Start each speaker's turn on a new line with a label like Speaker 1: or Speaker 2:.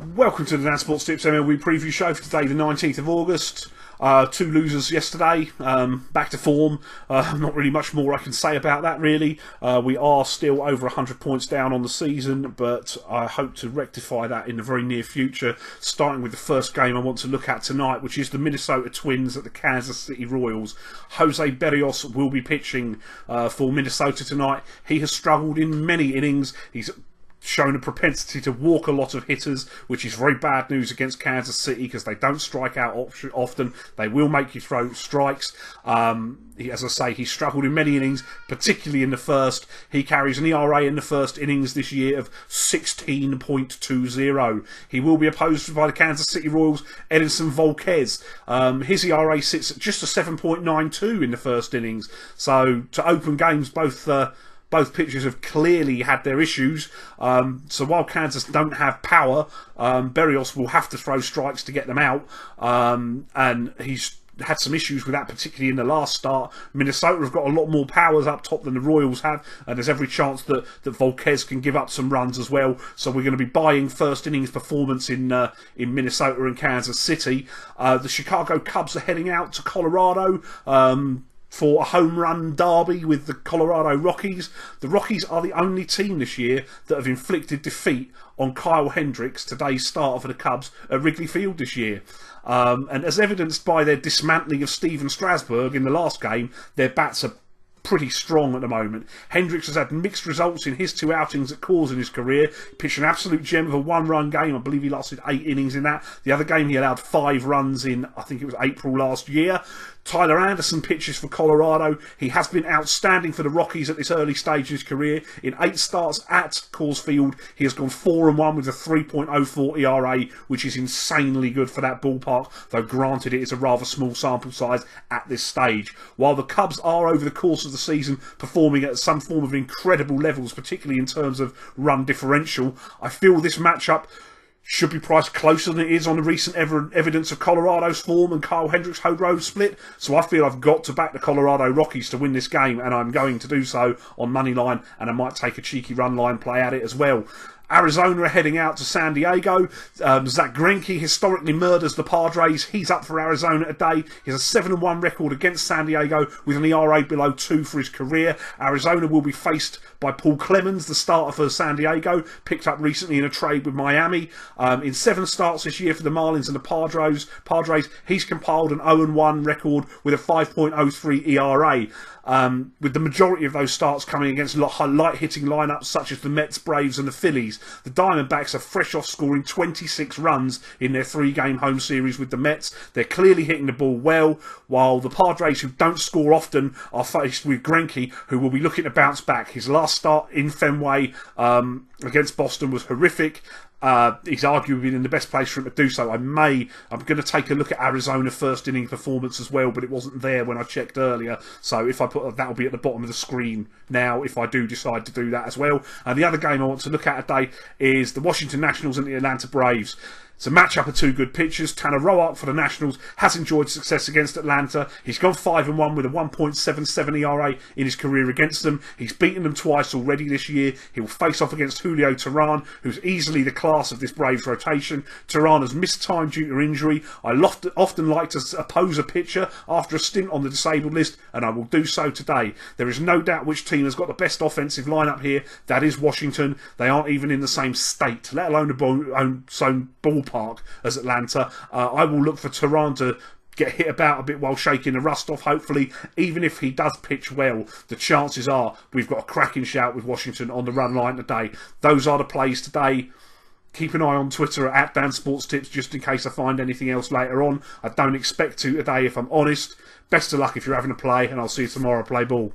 Speaker 1: Welcome to the Dan Sports Tips MLB preview show for today, the 19th of August. Two losers yesterday, back to form. Not really much more I can say about that, really. We are still over 100 points down on the season, but I hope to rectify that in the very near future, starting with the first game I want to look at tonight, which is the Minnesota Twins at the Kansas City Royals. Jose Berrios will be pitching for Minnesota tonight. He has struggled in many innings. He's shown a propensity to walk a lot of hitters, which is very bad news against Kansas City because they don't strike out often. They will make you throw strikes. As I say, he struggled in many innings, particularly in the first. He carries an ERA in the first innings this year of 16.20. He will be opposed by the Kansas City Royals' Edinson Volquez. His ERA sits at just a 7.92 in the first innings. So to open games, both pitchers have clearly had their issues. So while Kansas don't have power, Berrios will have to throw strikes to get them out. And he's had some issues with that, particularly in the last start. Minnesota have got a lot more powers up top than the Royals have, and there's every chance that Volquez can give up some runs as well. So we're going to be buying first innings performance in Minnesota and Kansas City. The Chicago Cubs are heading out to Colorado for a home run derby with the Colorado Rockies. The Rockies are the only team this year that have inflicted defeat on Kyle Hendricks, today's starter for the Cubs, at Wrigley Field this year. And as evidenced by their dismantling of Steven Strasburg in the last game, their bats are pretty strong at the moment. Hendricks has had mixed results in his two outings at Coors in his career. He pitched an absolute gem of a one-run game. I believe he lasted 8 innings in that. The other game he allowed 5 runs in, I think it was April last year. Tyler Anderson pitches for Colorado. He has been outstanding for the Rockies at this early stage of his career. In 8 starts at Coors Field, he has gone 4-1 with a 3.04 ERA, which is insanely good for that ballpark, though granted it is a rather small sample size at this stage. While the Cubs are over the course of the season performing at some form of incredible levels, particularly in terms of run differential, I feel this matchup should be priced closer than it is on the recent evidence of Colorado's form and Kyle Hendricks' Hode Road split. So I feel I've got to back the Colorado Rockies to win this game, and I'm going to do so on money line, and I might take a cheeky run line play at it as well. Arizona are heading out to San Diego. Zach Greinke historically murders the Padres. He's up for Arizona today. He has a 7-1 record against San Diego with an ERA below 2 for his career. Arizona will be faced by Paul Clemens, the starter for San Diego, picked up recently in a trade with Miami. In 7 starts this year for the Marlins and the Padres, he's compiled an 0-1 record with a 5.03 ERA. With the majority of those starts coming against light-hitting lineups such as the Mets, Braves and the Phillies. The Diamondbacks are fresh off scoring 26 runs in their 3-game home series with the Mets. They're clearly hitting the ball well, while the Padres, who don't score often, are faced with Greinke, who will be looking to bounce back. His last start in Fenway against Boston was horrific. He's arguably in the best place for him to do so. I'm going to take a look at Arizona first inning performance as well, but it wasn't there when I checked earlier. So if I put that'll be at the bottom of the screen now if I do decide to do that as well. And the other game I want to look at today is the Washington Nationals and the Atlanta Braves. It's a matchup of 2 good pitchers. Tanner Roark for the Nationals has enjoyed success against Atlanta. He's gone 5-1 with a 1.77 ERA in his career against them. He's beaten them twice already this year. He will face off against Julio Teheran, who's easily the class of this Braves rotation. Teheran has missed time due to injury. I often like to oppose a pitcher after a stint on the disabled list, and I will do so today. There is no doubt which team has got the best offensive lineup here. That is Washington. They aren't even in the same state, let alone the same ballpark as Atlanta. I will look for Teheran to get hit about a bit while shaking the rust off, hopefully. Even if he does pitch well, the chances are we've got a cracking shout with Washington on the run line today. Those are the plays today. Keep an eye on Twitter at dansports.tips just in case I find anything else later on. I don't expect to today, if I'm honest. Best of luck if you're having a play, and I'll see you tomorrow. Play ball.